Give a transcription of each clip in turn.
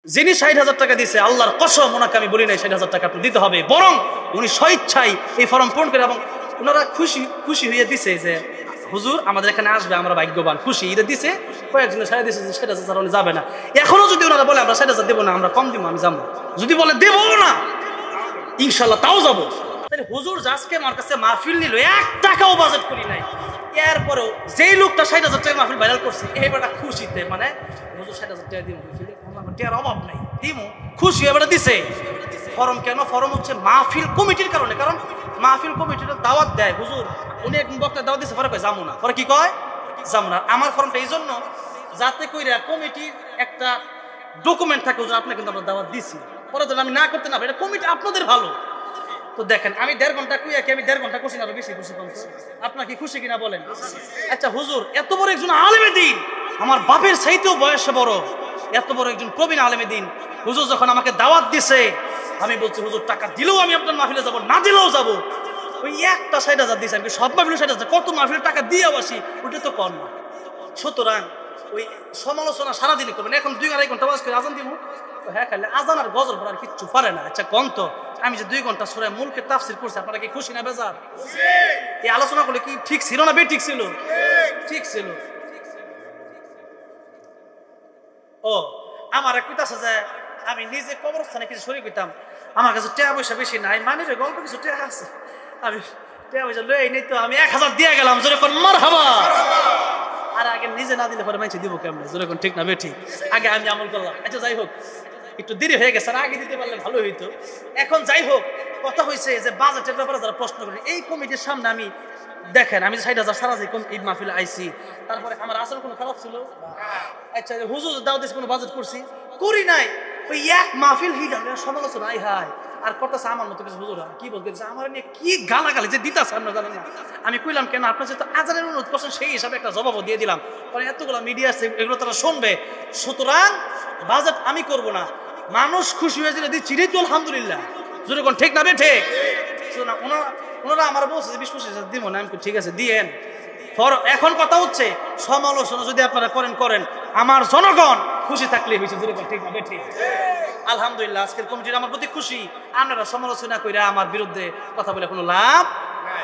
যিনি ৬০,০০০ টাকা দিয়েছে আল্লাহর কসম ওনাকে আমি বলি নাই ৬০,০০০ টাকা আপনি দিতে হবে, বরং উনি স্বেচ্ছায় এই ফর্ম পূরণ করে এবং ওনারা খুশি হয়ে দিছে যে হুজুর আমাদের এখানে আসবে, আমরা ভাগ্যবান, খুশি এটা দিছে। কয়েকজনে সাড়ে দিয়েছে যে ৬০,০০০ উনি যাবে না। এখনো যদি ওনারা বলে আমরা ৬০,০০০ দেবো না, আমরা কম দিব, আমি যাবো। যদি বলে দেবো না ইনশাল্লাহ তাও যাবো। হুজুর আজকে আমার কাছে মাহফিল নিল, ১ টাকাও বাজেট করি নাই। এরপরেও যেই লোকটা ৬০,০০০ টাকা মাহফিল ভাইরাল করছে এইবার খুশিতে মানে হুজুর ৬০,০০০ টাকা দিব, টাকার অভাব নাই, দিমু, খুশি এবারে দিছে। ফরম কেন? ফরম হচ্ছে মাহফিল কমিটির কারণে। কারণ মাহফিল কমিটির দাওয়াত দেয়, হুজুর উনি একজন বক্তা দাওয়াত দিচ্ছে, পরে কয় যাবো না, পরে কি কয় যাবো না। আমার ফর্মটা এই জন্য যাতে কইরা কমিটির একটা ডকুমেন্ট থাকে, হুজুর আপনি কিন্তু আমরা দাওয়াত দিছি, পরে যেন আমি না করতে না পারি, এটা কমিটি আপনাদের ভালো। তো দেখেন আমি ১.৫ ঘন্টা কুইয়া কি আমি ১.৫ ঘন্টা খুশি না আরো বেশি খুশি? আপনার কি খুশি কিনা বলেন? আচ্ছা হুজুর এত বড় একজন আলেমে দ্বীন, আমার বাপের চাইতেও বয়সে বড়, এত বড় একজন প্রবীণ আলেমে দ্বীন, হুজুর যখন আমাকে দাওয়াত দিছে আমি বলছি হুজুর টাকা দিলেও আমি আপনার মাহফিলে যাবো, না দিলেও যাবো। ওই একটা ৬০,০০০ দিয়েছে, আমি সব মাহফিলে ৬০,০০০, কত মাহফিলে টাকা দিয়ে আসি, ওটা তো কম না। সুতরাং ওই সমালোচনা সারাদিনই করবেন। এখন ২-২.৫ ঘন্টা বাস করে আজান দিব, হ্যাঁ খাইলে আজান আর গজল পড়ার কিচ্ছু পারে না। আচ্ছা কন্ত আমি যে ২ ঘন্টা সূরা মুলকের তাফসীর করছি, আপনারা কি খুশি না বেজার? এই আলোচনা করলে কি ঠিক ছিল না বেঠিক ছিল? ঠিক ছিল। ও আমার এক কইতাছে যে আমি নিজে কবরস্থানে কিছু শরীর করতাম, আমার কাছে টাকা পয়সা বেশি নাই, মানে গল্প কিছু টাকা আছে, আমি টাকা পয়সা লই নেই, তো আমি ১,০০০ দিয়ে গেলাম, জোরে কোন মারহাবা। আর আগে নিজে না দিলে পরে মাইছে দিব কেমনে? জোরে কোন ঠিক না বেঠিক? আগে আমি আমল করলাম। আচ্ছা যাই হোক, একটু দেরি হয়ে গেছে, আগে দিতে পারলে ভালো হইতো। এখন যাই হোক, কথা হয়েছে যে বাজেটের ব্যাপারে যারা প্রশ্ন করেন, এই কমিটির সামনে আমি দেখেন আমি ৬০,০০০ সারা যাই ঈদ মাহফিলে আইসি, তারপরে আমার আচরণ কোনো খারাপ ছিল? আচ্ছা হুজুর দাওয়াত দিয়েছে, কোনো বাজেট করছি করি নাই, ওই এক মাহফিল হিট সমালোচনা আই হায় আর করতেছে আমার মতো কিছু হুজুরা কি বলতে আমার নিয়ে কি গালাগালি যে দিতেছে আপনারা জানেন না। আমি কইলাম কেন আপনার যেহেতু আজানের অনুরোধ করছেন সেই হিসাবে একটা জবাবও দিয়ে দিলাম, কারণ এতগুলো মিডিয়া আছে এগুলো তারা শুনবে। সুতরাং বাজেট আমি করব না, মানুষ খুশি হয়ে যেটা দিচ্ছি তো আলহামদুলিল্লাহ, যদি কোন ঠিক না বে ঠিক। ওনারা আমার বলছে যে ২০-২৫,০০০ দিব না, আমি ঠিক আছে দিয়েন। এখন কথা হচ্ছে সমালোচনা যদি আপনারা করেন, আমার জনগণ খুশি থাকলে বেশি, যদি ঠিক না বে ঠিক। আলহামদুলিল্লাহ আজকের কমিটির আমার প্রতি খুশি। আপনারা সমালোচনা করে আমার বিরুদ্ধে কথা বলে কোনো লাভ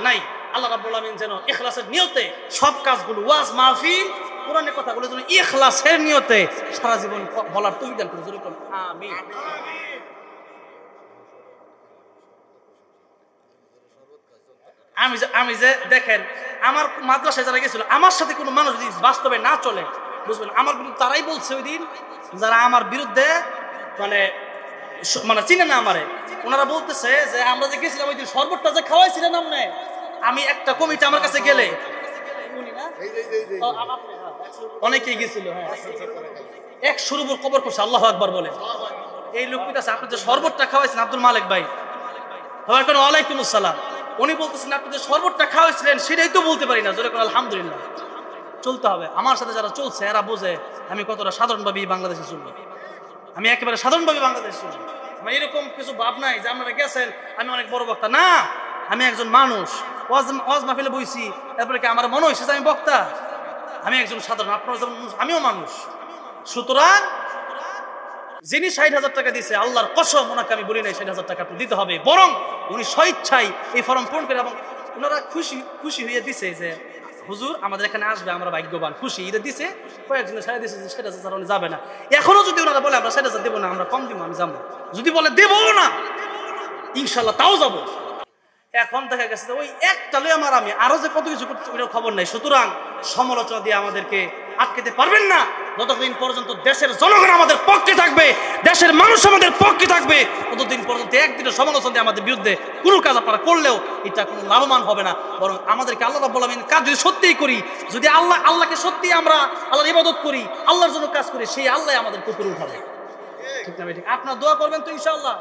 নাই। আল্লাহ রাব্বুল আমিন যেন ইখলাসের নিয়তে সব কাজগুলো, ওয়াজ মাহফিল কোরআনের কথাগুলো যেন ইখলাসের নিয়তে সারা জীবন বলার তৌফিক দান করে, জোরে বলুন আমিন। আমি যে দেখেন আমার মাদ্রাসায় যারা গেছিল, আমার সাথে কোনো মানুষ যদি বাস্তবে না চলে, বুঝবেন আমার বিরুদ্ধে তারাই বলছে ওই দিন যারা আমার বিরুদ্ধে মানে চিনে না আমারে, ওনারা বলতেছে যে আমরা যে গেছিলাম ওই দিন শরবতটা যে খাওয়াইছিলেন আপনি, আমি একটা কমিটি আমার কাছে গেলে অনেকেই গেছিল, হ্যাঁ ১০০ উপর কবর করছে, আল্লাহু আকবার বলে। এই লোকটা আছে আপনি যে শরবতটা খাওয়াইছেন আব্দুল মালিক ভাই, ওয়ালাইকুম আসসালাম, উনি বলতেছেন আপনি যে শরবতটা খাওয়াইছিলেন সেটাই তো বলতে পারি না, জোরে করে আলহামদুলিল্লাহ। চলতে হবে, আমার সাথে যারা চলছে এরা বোঝে আমি কতটা সাধারণভাবে বাংলাদেশে চলবো, আমি একেবারে সাধারণভাবে বাংলাদেশে চলবো। আমার এরকম কিছু ভাব নাই যে আপনারা গেছেন আমি অনেক বড় বক্তা, না, আমি একজন মানুষ, ওয়াজ মাহফিলে বইছি, তারপরে কি আমার মনে হয়েছে যে আমি বক্তা? আমি একজন সাধারণ, আপনারা যেমন আমিও মানুষ। সুতরাং যিনি ৬০,০০০ টাকা দিয়েছে আল্লাহর কসম ওনাকে আমি বলি নাই ৬০,০০০ টাকা আপনি দিতে হবে, বরং উনি স্বেচ্ছায় এই ফর্ম পূরণ করে এবং ওনারা খুশি হয়ে দিছে যে হুজুর আমাদের এখানে আসবে, আমরা ভাগ্যবান, খুশি এটা দিছে। কয়েকজনে সাড়ে দিয়েছে যে ৬০,০০০ উনি যাবে না। এখনো যদি ওনারা বলে আমরা ৬০,০০০ দেবো না, আমরা কম দিব, আমি যাবো। যদি বলে দেবো না ইনশাল্লাহ তাও যাবো। এখন দেখা গেছে ওই একটা লই আমার আমি আরো যে কত কিছু করতে ওইটার খবর নাই। সুতরাং সমালোচনা দিয়ে আমাদেরকে আটকেতে পারবেন না যতদিন পর্যন্ত দেশের জনগণ আমাদের পক্ষে থাকবে, দেশের মানুষ আমাদের পক্ষে থাকবে, ততদিন পর্যন্ত একদিনের সমালোচনা দিয়ে আমাদের বিরুদ্ধে কোনো কাজ আপনারা করলেও এটা কোনো লাভবান হবে না। বরং আমাদেরকে আল্লাহ রাব্বুল আমিন কাজ যদি সত্যিই করি, যদি আল্লাহকে সত্যি আমরা আল্লাহর ইবাদত করি, আল্লাহর জন্য কাজ করি, সেই আল্লাহ আমাদের উপরে উঠাবে, ঠিক না? ঠিক আপনারা দোয়া করবেন তো ইনশাআল্লাহ।